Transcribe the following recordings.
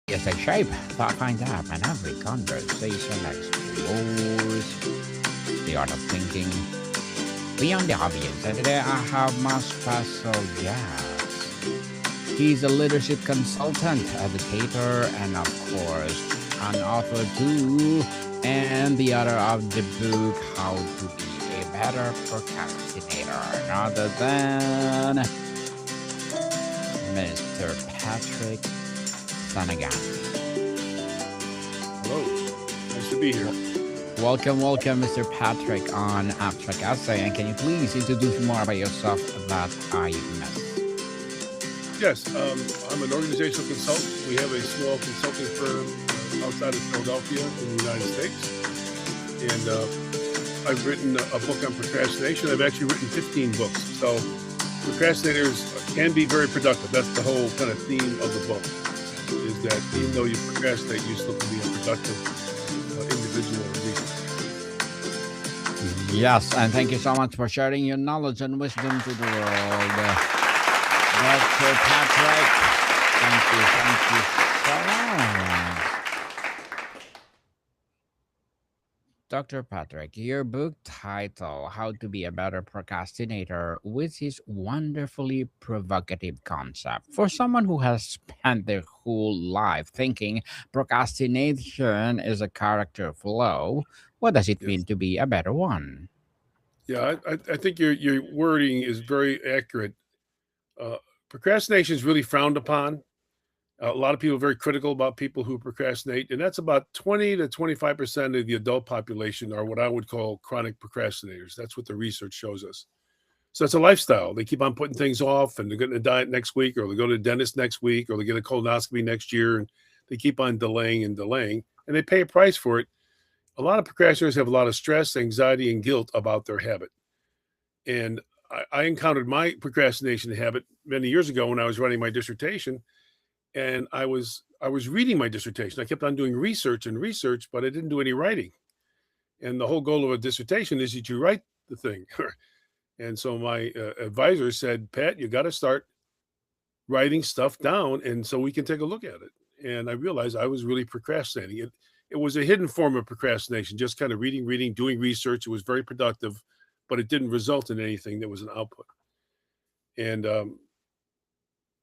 It's a shape that finds out and every conversation explores the art of thinking beyond the obvious. And today I have my special guest. He's a leadership consultant, educator, and of course, an author too, and the author of the book How to Be a Better Procrastinator, other than Mr. Patrick Sanaghan. Hello. Nice to be here. Welcome, Mr. Patrick on Abstract Essay. And can you please introduce more about yourself that I missed? Yes, I'm an organizational consultant. We have a small consulting firm outside of Philadelphia in the United States. And I've written a book on procrastination. I've actually written 15 books. So procrastinators can be very productive. That's the whole kind of theme of the book, is that even though you procrastinate, you still can be a productive individual or leader. Yes, and thank you so much for sharing your knowledge and wisdom to the world. Dr. Patrick, thank you so much. Dr. Patrick, your book title, How to Be a Better Procrastinator, which is wonderfully provocative concept. For someone who has spent their whole life thinking procrastination is a character flaw, what does it mean Yes. to be a better one? Yeah, I think your wording is very accurate. Uh, Procrastination is really frowned upon. A lot of people are very critical about people who procrastinate, and that's about 20 to 25% of the adult population are what I would call chronic procrastinators. That's what the research shows us. So it's a lifestyle. They keep on putting things off, and they're going to diet next week, or they go to the dentist next week, or they get a colonoscopy next year, and they keep on delaying and delaying, and they pay a price for it. A lot of procrastinators have a lot of stress, anxiety, and guilt about their habit. And I encountered my procrastination habit many years ago when I was writing my dissertation, and I was reading my dissertation. I kept on doing research and research, but I didn't do any writing. And the whole goal of a dissertation is that you write the thing. And so my advisor said, Pat, you got to start writing stuff down, and so we can take a look at it. And I realized I was really procrastinating. It was a hidden form of procrastination, just kind of reading, doing research. It was very productive, but it didn't result in anything that was an output. And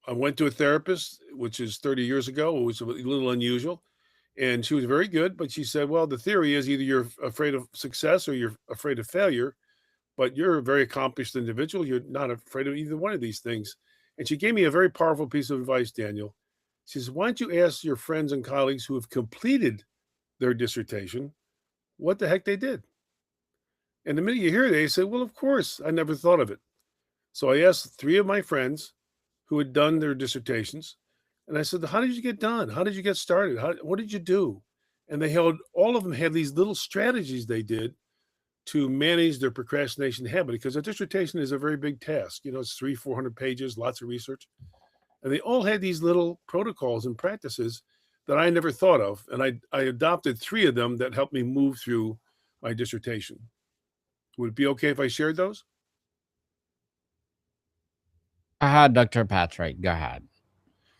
I went to a therapist, which is 30 years ago. It was a little unusual. And she was very good, but she said, well, the theory is either you're afraid of success or you're afraid of failure, but you're a very accomplished individual. You're not afraid of either one of these things. And she gave me a very powerful piece of advice, Daniel. She says, why don't you ask your friends and colleagues who have completed their dissertation what the heck they did? And the minute you hear it, they say, well, of course, I never thought of it. So I asked three of my friends who had done their dissertations, and I said, how did you get done? How did you get started? What did you do? And all of them had these little strategies they did to manage their procrastination habit, because a dissertation is a very big task. It's 400 pages, lots of research. And they all had these little protocols and practices that I never thought of. And I adopted three of them that helped me move through my dissertation. Would it be okay if I shared those? Dr. Patrick, go ahead.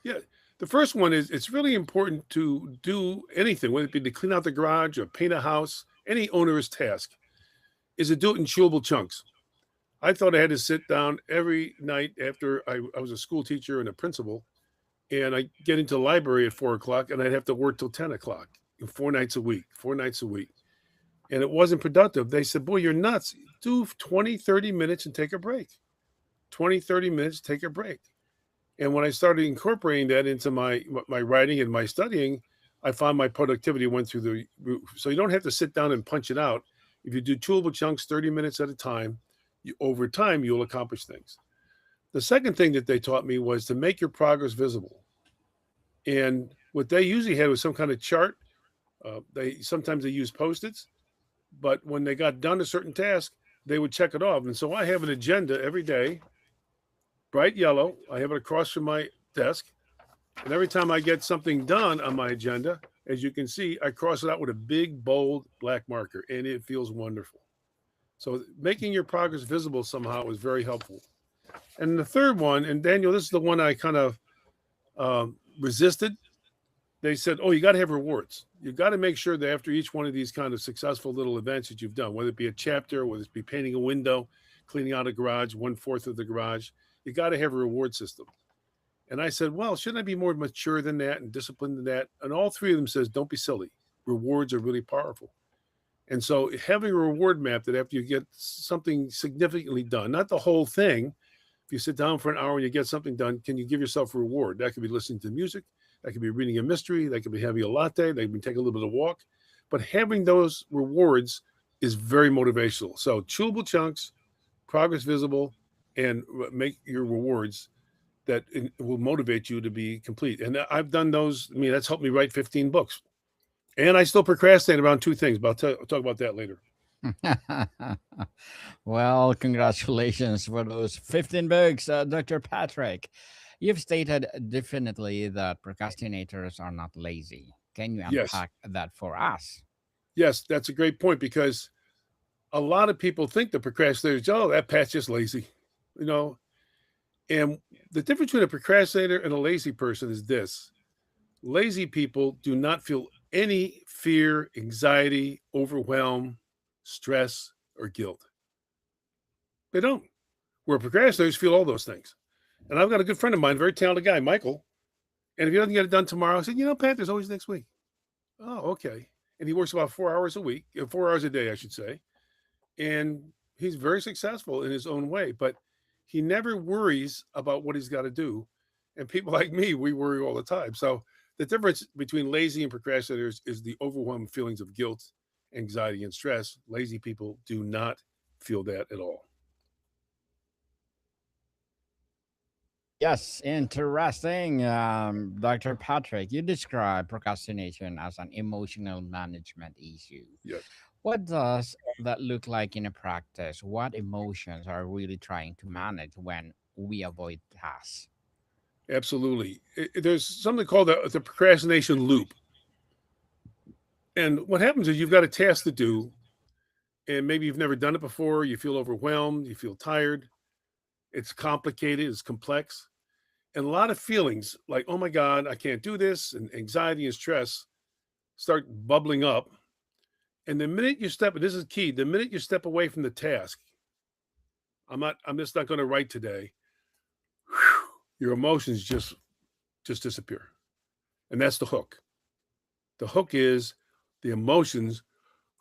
Yeah. The first one is it's really important to do anything, whether it be to clean out the garage or paint a house, any onerous task, is to do it in chewable chunks. I thought I had to sit down every night after I was a school teacher and a principal, and I get into the library at 4 o'clock, and I'd have to work till 10 o'clock, 4 nights a week, 4 nights a week. And it wasn't productive. They said, boy, you're nuts. Do 20, 30 minutes and take a break. 20, 30 minutes, take a break. And when I started incorporating that into my writing and my studying, I found my productivity went through the roof. So you don't have to sit down and punch it out. If you do chewable chunks, 30 minutes at a time, over time, you'll accomplish things. The second thing that they taught me was to make your progress visible. And what they usually had was some kind of chart. Sometimes they use post-its, but when they got done a certain task, they would check it off. And so I have an agenda every day, bright yellow. I have it across from my desk. And every time I get something done on my agenda, as you can see, I cross it out with a big, bold black marker, and it feels wonderful. So making your progress visible somehow is very helpful. And the third one, and Daniel, this is the one I kind of resisted, they said, "Oh, you got to have rewards. You got to make sure that after each one of these kind of successful little events that you've done, whether it be a chapter, whether it be painting a window, cleaning out a garage, 1/4 of the garage, you got to have a reward system." And I said, "Well, shouldn't I be more mature than that and disciplined than that?" And all three of them says, "Don't be silly. Rewards are really powerful." And so having a reward map that after you get something significantly done, not the whole thing, if you sit down for an hour and you get something done, can you give yourself a reward? That could be listening to music, that could be reading a mystery, that could be having a latte, that could be taking a little bit of walk. But having those rewards is very motivational. So chewable chunks, progress visible, and make your rewards that will motivate you to be complete. And I've done those. I mean, that's helped me write 15 books. And I still procrastinate around two things, but I'll talk about that later. Well, congratulations for those 15 books, Dr. Patrick. You've stated definitely that procrastinators are not lazy. Can you Yes. unpack that for us? Yes, that's a great point because a lot of people think the procrastinators, oh, that Pat's just lazy, you know. And the difference between a procrastinator and a lazy person is this: lazy people do not feel any fear, anxiety, overwhelm, stress, or guilt. They don't. Where procrastinators feel all those things. And I've got a good friend of mine, very talented guy, Michael. And if he doesn't get it done tomorrow, I said, Pat, there's always next week. Oh, okay. And he works about 4 hours a week, 4 hours a day, I should say. And he's very successful in his own way, but he never worries about what he's got to do. And people like me, we worry all the time. So the difference between lazy and procrastinators is the overwhelming feelings of guilt, anxiety, and stress. Lazy people do not feel that at all. Yes, interesting. Dr. Patrick, you describe procrastination as an emotional management issue. Yes, What does that look like in a practice? What emotions are really trying to manage when we avoid tasks? absolutely. There's something called the procrastination loop. And what happens is you've got a task to do, and maybe you've never done it before. You feel overwhelmed, you feel tired. It's complicated, it's complex. And a lot of feelings like, oh my God, I can't do this, and anxiety and stress start bubbling up. And the minute you step, and this is key, the minute you step away from the task, I'm just not going to write today. Whew, your emotions just disappear. And that's the hook. The hook is the emotions.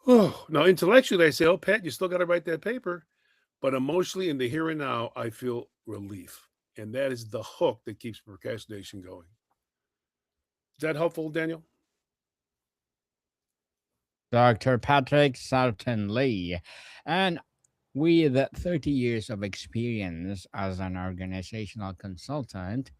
Oh, now intellectually, I say, oh, Pat, you still got to write that paper. But emotionally, in the here and now, I feel relief. And that is the hook that keeps procrastination going. Is that helpful, Daniel? Dr. Patrick, certainly. And with 30 years of experience as an organizational consultant,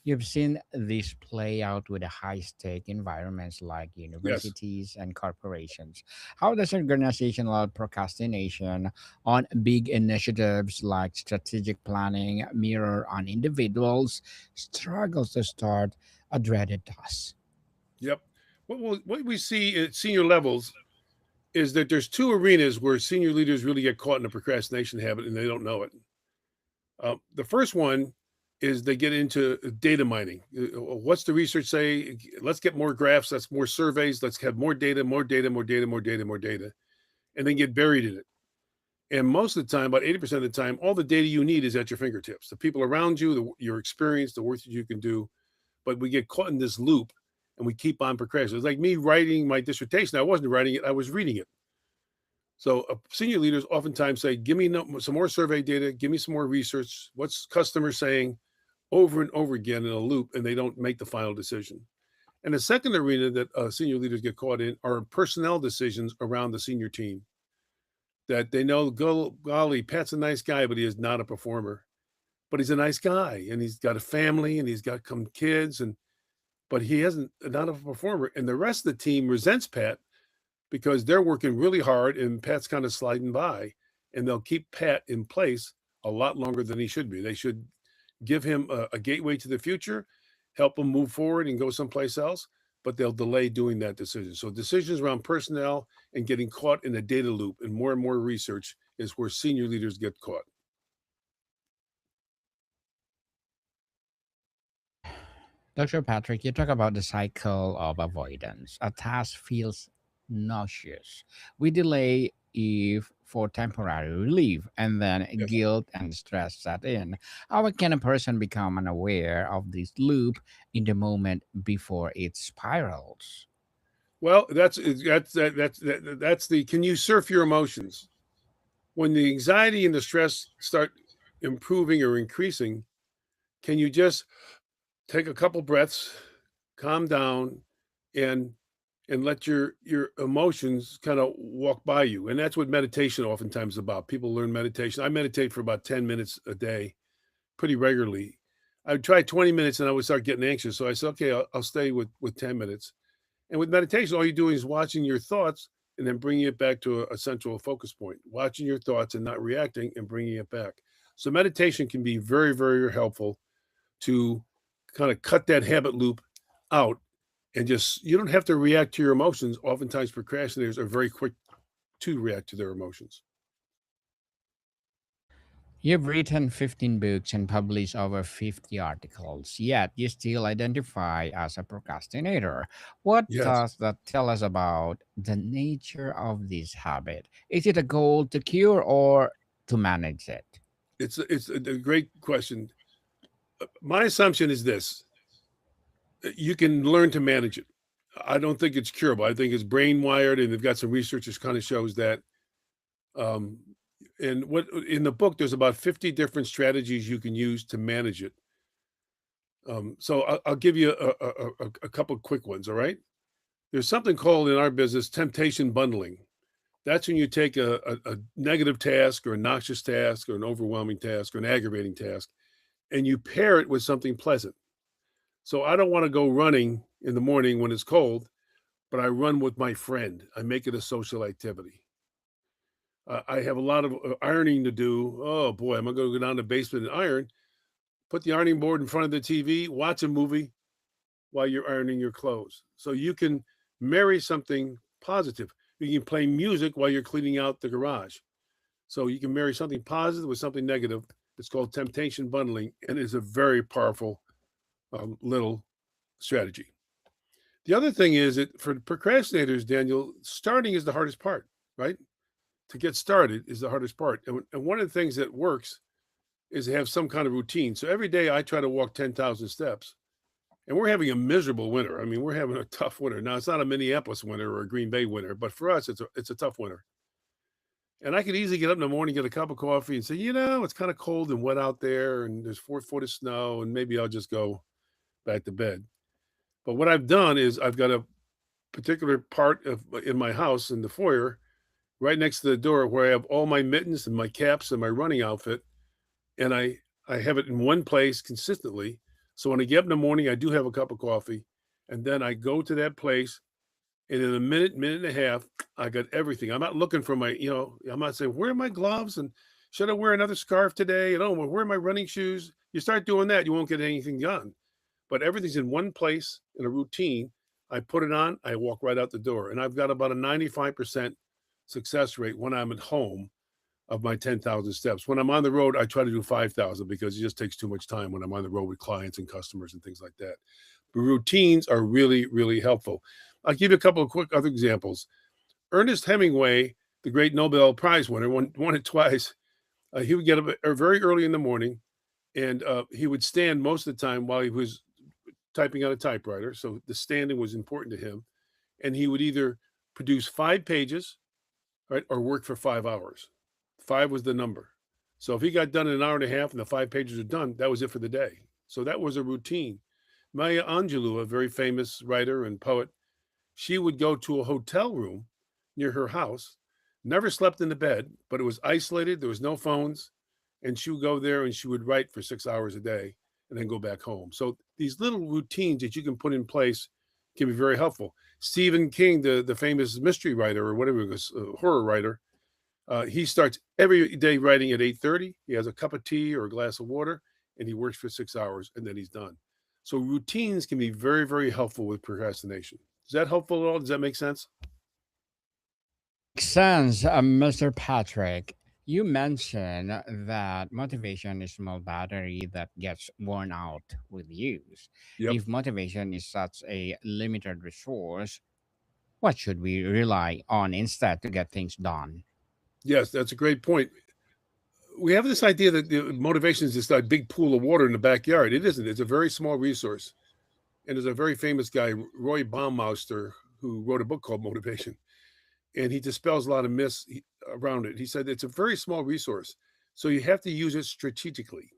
you've seen this play out with high stake environments like Yes. universities and corporations. How does organizational procrastination on big initiatives like strategic planning mirror on individuals struggles to start a dreaded task? Yep. What we see at senior levels is that there's two arenas where senior leaders really get caught in a procrastination habit and they don't know it. The first one is they get into data mining. What's the research say? Let's get more graphs, let's more surveys, let's have more data, more data, more data, more data, more data, and then get buried in it. And most of the time, about 80% of the time, all the data you need is at your fingertips. The people around you, your experience, the work that you can do. But we get caught in this loop and we keep on procrastinating. It's like me writing my dissertation. I wasn't writing it, I was reading it. So senior leaders oftentimes say, give me some more survey data, give me some more research. What's customers saying over and over again in a loop, and they don't make the final decision. And the second arena that senior leaders get caught in are personnel decisions around the senior team that they know, golly, Pat's a nice guy, but he is not a performer. But he's a nice guy and he's got a family and he's got some kids, and but he hasn't not a performer. And the rest of the team resents Pat because they're working really hard and Pat's kind of sliding by, and they'll keep Pat in place a lot longer than he should be. They should give him a gateway to the future, help him move forward and go someplace else, but they'll delay doing that decision. So decisions around personnel and getting caught in a data loop and more research is where senior leaders get caught. Dr. Patrick, you talk about the cycle of avoidance. A task feels nauseous. We delay if for temporary relief, and then Yes. guilt and stress set in. How can a person become unaware of this loop in the moment before it spirals? Well, that's the can you surf your emotions? When the anxiety and the stress start improving or increasing, can you just take a couple breaths, calm down, and let your emotions kind of walk by you? And that's what meditation oftentimes is about. People learn meditation. I meditate for about 10 minutes a day pretty regularly. I would try 20 minutes and I would start getting anxious. So I said, okay, I'll stay with 10 minutes. And with meditation, all you're doing is watching your thoughts and then bringing it back to a central focus point, watching your thoughts and not reacting and bringing it back. So meditation can be very, very helpful to kind of cut that habit loop out and just, you don't have to react to your emotions. Oftentimes, procrastinators are very quick to react to their emotions. You've written 15 books and published over 50 articles, yet you still identify as a procrastinator. What Yes. does that tell us about the nature of this habit? Is it a goal to cure or to manage it? It's a great question. My assumption is this: you can learn to manage it. I don't think it's curable. I think it's brain wired, and they've got some research that kind of shows that. Um, and what in the book, there's about 50 different strategies you can use to manage it. So I'll give you a couple quick ones. All right. There's something called in our business temptation bundling. That's when you take a negative task or a noxious task or an overwhelming task or an aggravating task, and you pair it with something pleasant. So I don't want to go running in the morning when it's cold, but I run with my friend. I make it a social activity. I have a lot of ironing to do. Oh boy, am I going to go down to the basement and iron? Put the ironing board in front of the TV, watch a movie while you're ironing your clothes. So you can marry something positive. You can play music while you're cleaning out the garage. So you can marry something positive with something negative. It's called temptation bundling, and it's a very powerful little strategy. The other thing is that for procrastinators, Daniel, starting is the hardest part, right? To get started is the hardest part. And one of the things that works is to have some kind of routine. So every day I try to walk 10,000 steps. And we're having a miserable winter. I mean, we're having a tough winter. Now, it's not a Minneapolis winter or a Green Bay winter, but for us, it's a tough winter. And I could easily get up in the morning, get a cup of coffee, and say, it's kind of cold and wet out there, and there's 4 foot of snow, and maybe I'll just go back to bed. But what I've done is I've got a particular part of in my house in the foyer, right next to the door, where I have all my mittens and my caps and my running outfit, and I have it in one place consistently. So when I get up in the morning, I do have a cup of coffee, and then I go to that place, and in a minute, minute and a half, I got everything. I'm not looking for I'm not saying where are my gloves and should I wear another scarf today? And oh, well, where are my running shoes? You start doing that, you won't get anything done. But everything's in one place in a routine. I put it on, I walk right out the door, and I've got about a 95% success rate when I'm at home of my 10,000 steps. When I'm on the road, I try to do 5,000 because it just takes too much time when I'm on the road with clients and customers and things like that. But routines are really, really helpful. I'll give you a couple of quick other examples. Ernest Hemingway, the great Nobel Prize winner, won it twice. He would get up very early in the morning, and he would stand most of the time while he was typing on a typewriter. So the standing was important to him. And he would either produce 5 pages, right, or work for 5 hours. Five was the number. So if he got done in an hour and a half and the 5 pages are done, that was it for the day. So that was a routine. Maya Angelou, a very famous writer and poet, she would go to a hotel room near her house, never slept in the bed, but it was isolated. There was no phones. And she would go there and she would write for 6 hours a day and then go back home. So these little routines that you can put in place can be very helpful. Stephen King, the famous mystery writer or whatever it was, horror writer, he starts every day writing at 8:30. He has a cup of tea or a glass of water, and he works for 6 hours, and then he's done. So routines can be very, very helpful with procrastination. Is that helpful at all? Does that make sense? Makes sense, Mr. Patrick. You mentioned that motivation is a small battery that gets worn out with use. Yep. If motivation is such a limited resource, what should we rely on instead to get things done? Yes, that's a great point. We have this idea that the motivation is this like big pool of water in the backyard. It isn't. It's a very small resource. And there's a very famous guy, Roy Baumeister, who wrote a book called Motivation, and he dispels a lot of myths around it. He said it's a very small resource, so you have to use it strategically.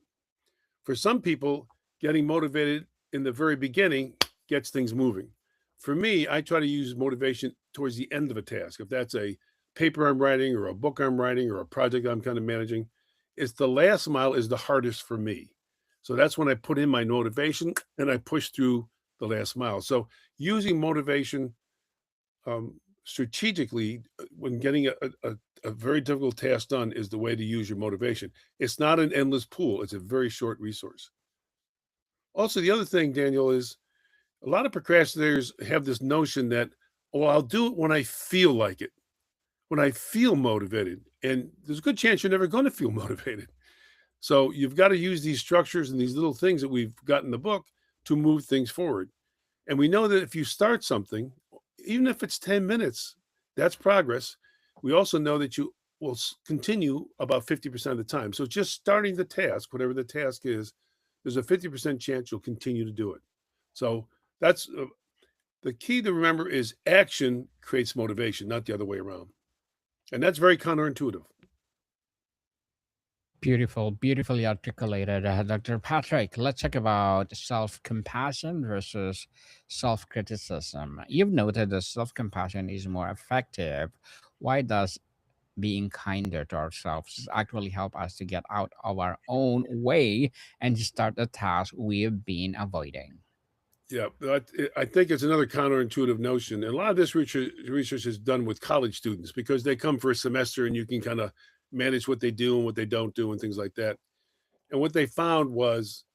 For some people, getting motivated in the very beginning gets things moving. For me, I try to use motivation towards the end of a task. If that's a paper I'm writing or a book I'm writing or a project I'm kind of managing, it's the last mile is the hardest for me. So that's when I put in my motivation and I push through the last mile. So using motivation strategically when getting a very difficult task done is the way to use your motivation. It's not an endless pool, it's a very short resource. Also, the other thing, Daniel, is a lot of procrastinators have this notion that, oh, I'll do it when I feel like it, when I feel motivated. And there's a good chance you're never going to feel motivated. So you've got to use these structures and these little things that we've got in the book to move things forward. And we know that if you start something, even if it's 10 minutes, that's progress. We also know that you will continue about 50% of the time. So just starting the task, whatever the task is, there's a 50% chance you'll continue to do it. So that's the key to remember is action creates motivation, not the other way around. And that's very counterintuitive. Beautiful, beautifully articulated, Dr. Patrick. Let's talk about self compassion versus self criticism. You've noted that self compassion is more effective. Why does being kinder to ourselves actually help us to get out of our own way and start a task we've been avoiding? Yeah, I think it's another counterintuitive notion. And a lot of this research is done with college students because they come for a semester and you can kind of manage what they do and what they don't do and things like that. And what they found was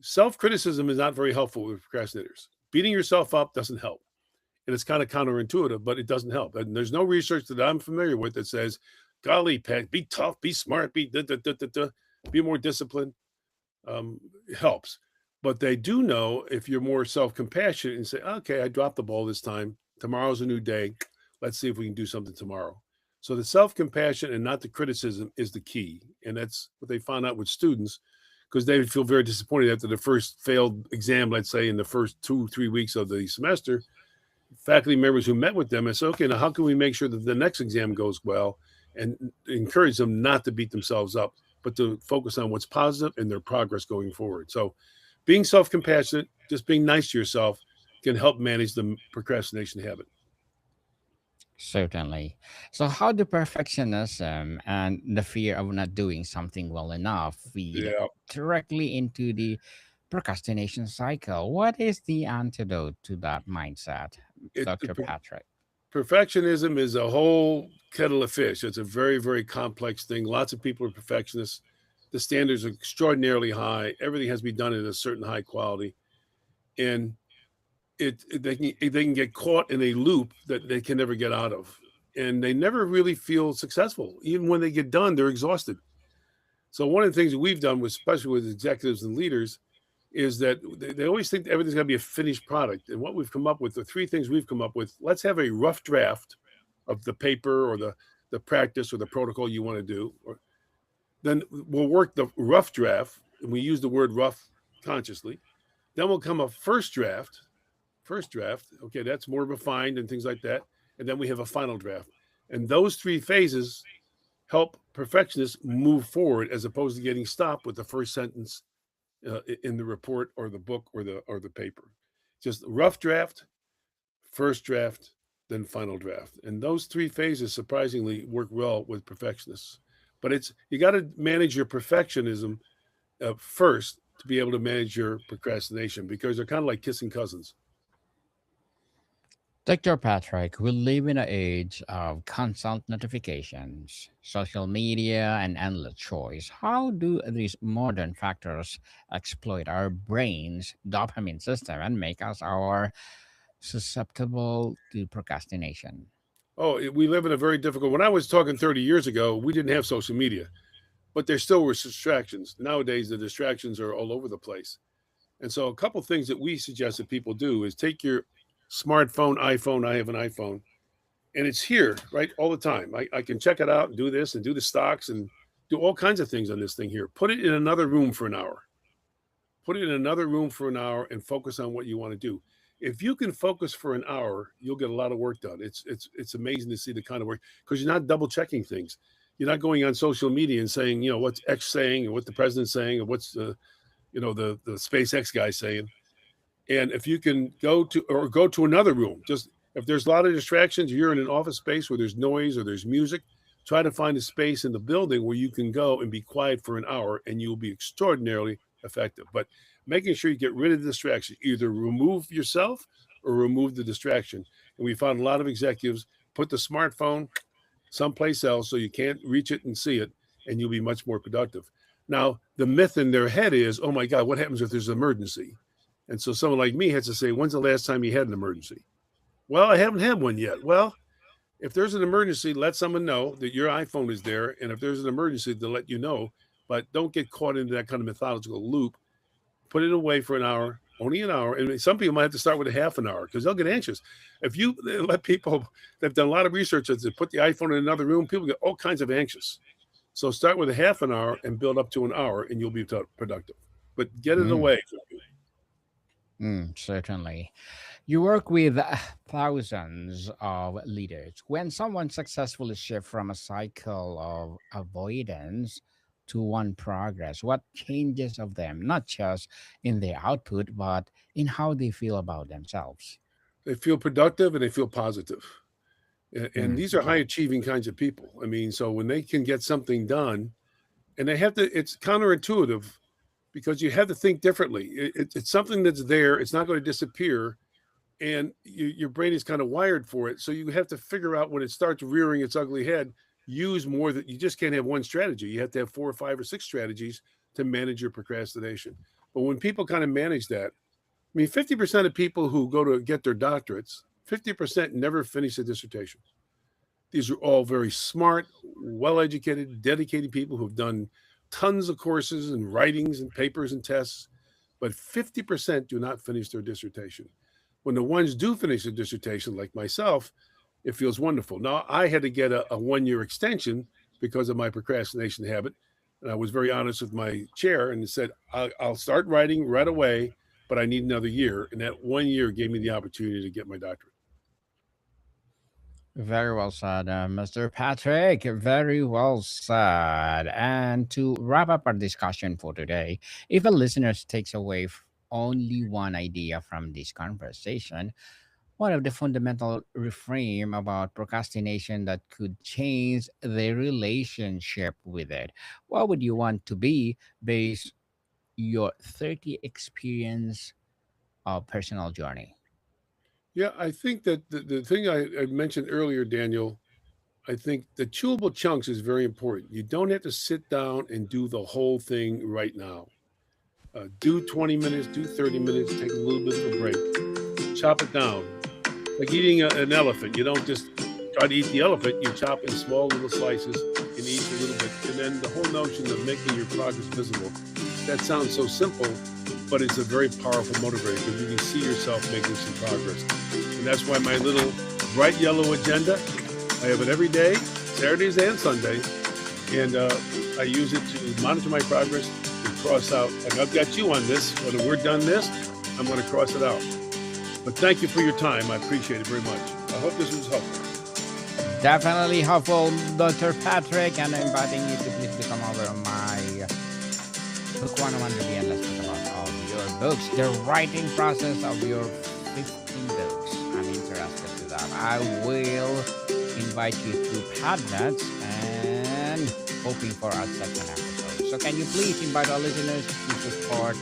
self criticism is not very helpful with procrastinators. Beating yourself up doesn't help. And it's kind of counterintuitive, but it doesn't help. And there's no research that I'm familiar with that says, golly, Pat, be tough, be smart, be more disciplined. Helps. But they do know if you're more self compassionate and say, okay, I dropped the ball this time. Tomorrow's a new day. Let's see if we can do something tomorrow. So the self compassion and not the criticism is the key. And that's what they found out with students because they would feel very disappointed after the first failed exam, let's say in the first 2, 3 weeks of the semester. Faculty members who met with them and said, okay, now how can we make sure that the next exam goes well and encourage them not to beat themselves up, but to focus on what's positive and their progress going forward. So being self-compassionate, just being nice to yourself can help manage the procrastination habit. Certainly. So, how do perfectionism and the fear of not doing something well enough feed Yeah. directly into the procrastination cycle? What is the antidote to that mindset, It, Dr. Patrick? perfectionism is a whole kettle of fish. It's a very, very complex thing. Lots of people are perfectionists. The standards are extraordinarily high. Everything has to be done at a certain high quality. And they can get caught in a loop that they can never get out of. And they never really feel successful. Even when they get done, they're exhausted. So one of the things that we've done, with, especially with executives and leaders, is that they always think everything's got to be a finished product. And what we've come up with, the three things we've come up with, let's have a rough draft of the paper or the practice or the protocol you want to do. Or, then we'll work the rough draft, and we use the word rough consciously. Then will come a first draft. Okay, that's more refined and things like that. And then we have a final draft. And those three phases help perfectionists move forward as opposed to getting stopped with the first sentence in the report or the book or the paper. Just rough draft, first draft, then final draft. And those three phases surprisingly work well with perfectionists. But it's you got to manage your perfectionism first to be able to manage your procrastination because they're kind of like kissing cousins. Dr. Patrick, we live in an age of constant notifications, social media, and endless choice. How do these modern factors exploit our brain's dopamine system and make us our susceptible to procrastination? We live in a very difficult. When I was talking 30 years ago, we didn't have social media, but there still were distractions. Nowadays, the distractions are all over the place. And so, a couple things that we suggest that people do is take your smartphone, iPhone. I have an iPhone, and it's here, right, all the time. I can check it out and do this and do the stocks and do all kinds of things on this thing here. Put it in another room for an hour. Put it in another room for an hour and focus on what you want to do. If you can focus for an hour, you'll get a lot of work done. It's amazing to see the kind of work because you're not double checking things. You're not going on social media and saying, what's X saying and what the president's saying or what's the SpaceX guy saying. And if you can go to another room, just if there's a lot of distractions, you're in an office space where there's noise or there's music, try to find a space in the building where you can go and be quiet for an hour and you'll be extraordinarily effective. But making sure you get rid of the distraction, either remove yourself or remove the distraction. And we found a lot of executives put the smartphone someplace else so you can't reach it and see it, and you'll be much more productive. Now, the myth in their head is, oh my God, what happens if there's an emergency? And so someone like me has to say, when's the last time you had an emergency? Well, I haven't had one yet. Well, if there's an emergency, let someone know that your iPhone is there. And if there's an emergency, they'll let you know. But don't get caught into that kind of mythological loop. Put it away for an hour, only an hour. And some people might have to start with a half an hour because they'll get anxious. If you let people that have done a lot of research that put the iPhone in another room, people get all kinds of anxious. So start with a half an hour and build up to an hour, and you'll be productive. But get it Mm, away. certainly. You work with thousands of leaders. When someone successfully shifts from a cycle of avoidance to one progress, what changes of them, not just in their output, but in how they feel about themselves? They feel productive and they feel positive. And Mm, these are high achieving kinds of people. I mean, so when they can get something done, and they have to, it's counterintuitive because you have to think differently. It's something that's there, it's not going to disappear. And your brain is kind of wired for it. So you have to figure out when it starts rearing its ugly head, use more that you just can't have one strategy. You have to have 4 or 5 or 6 strategies to manage your procrastination. But when people kind of manage that, I mean, 50% of people who go to get their doctorates, 50% never finish a dissertation. These are all very smart, well educated, dedicated people who've done tons of courses and writings and papers and tests, but 50% do not finish their dissertation. When the ones do finish a dissertation, like myself, it feels wonderful. Now, I had to get a 1 year extension because of my procrastination habit. And I was very honest with my chair and said, I'll start writing right away, but I need another year. And that 1 year gave me the opportunity to get my doctorate. very well said, Mr. Patrick. Very well said. And to wrap up our discussion for today, if a listener takes away only one idea from this conversation, one of the fundamental reframe about procrastination that could change their relationship with it, what would you want to be based your 30 experience of personal journey? Yeah, I think that the thing I mentioned earlier, Daniel, I think the chewable chunks is very important. You don't have to sit down and do the whole thing right now. Do 20 minutes, do 30 minutes, take a little bit of a break, chop it down. Like eating an elephant. You don't just try to eat the elephant, you chop in small little slices and eat a little bit. And then the whole notion of making your progress visible, that sounds so simple, but it's a very powerful motivator because you can see yourself making some progress. And that's why my little bright yellow agenda, I have it every day, Saturdays and Sundays. And I use it to monitor my progress and cross out. Like I've got you on this. When we're done this, I'm going to cross it out. But thank you for your time. I appreciate it very much. I hope this was helpful. Definitely helpful, Dr. Patrick, and I'm inviting you to please become over on my Book 101 Review and let's talk about all your books, the writing process of your 15 books. I'm interested to that. I will invite you to Padnets and hoping for our second episode. So can you please invite our listeners to support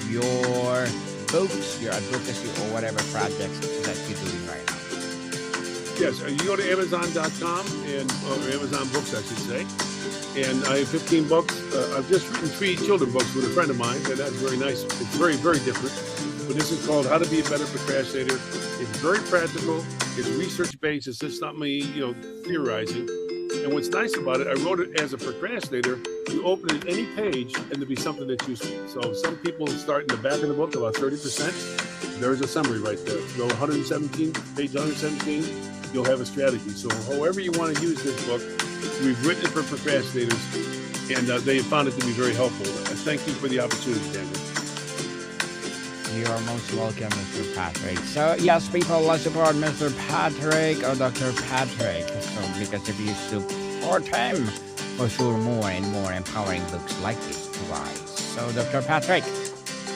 your books, your advocacy, or whatever projects that you're doing right now? Yes, you go to Amazon.com or Amazon Books, I should say. And I have 15 books. I've just written 3 children books with a friend of mine, and that's very nice. It's very, very different. but this is called How to Be a Better Procrastinator. It's very practical. It's research-based. It's just not me, theorizing. And what's nice about it, I wrote it as a procrastinator. You open it any page, and there'll be something that's useful. So some people start in the back of the book, about 30%. There's a summary right there. Go 117, page 117, you'll have a strategy. So however you want to use this book, we've written it for procrastinators, and they have found it to be very helpful. Thank you for the opportunity, Daniel. You are most welcome, Mr. Patrick. So, yes, people, let's support Mr. Patrick or Dr. Patrick. So, because if you support him, for sure more and more empowering books like this to rise. So, Dr. Patrick,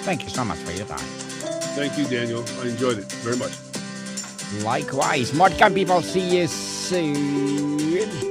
thank you so much for your time. Thank you, Daniel. I enjoyed it very much. Likewise, more can people see you soon.